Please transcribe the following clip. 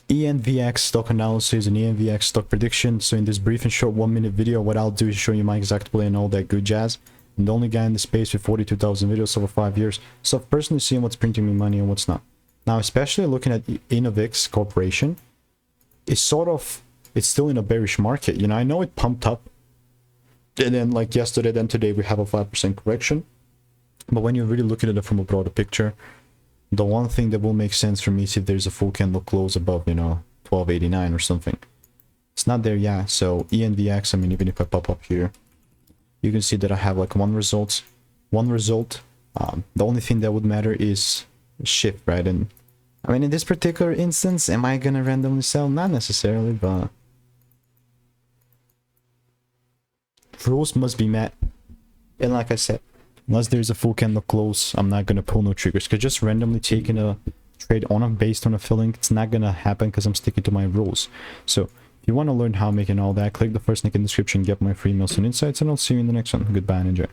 ENVX stock analysis and ENVX stock prediction. So in this brief and short 1-minute video, what I'll do is show you my exact play and all that good jazz. I'm the only guy in the space with 42,000 videos over 5 years, so I've personally seen what's printing me money and what's not. Now, especially looking at Enovix Corporation, it's still in a bearish market. You know, I know it pumped up, and then like yesterday, then today we have a 5% correction. But when you're really looking at it from a broader picture, the one thing that will make sense for me is if there's a full candle close above, you know, 1289 or something. It's not there yet. So ENVX, I mean, even if I pop up here, you can see that I have like one result. The only thing that would matter is shift, right? And I mean, in this particular instance, am I gonna randomly sell? Not necessarily, but rules must be met. And like I said, unless there's a full candle close, I'm not gonna pull no triggers, because just randomly taking a trade based on a filling, it's not gonna happen because I'm sticking to my rules. So if you want to learn how I'm making all that, click the first link in the description, get my free emails and insights, and I'll see you in the next one. Goodbye and enjoy.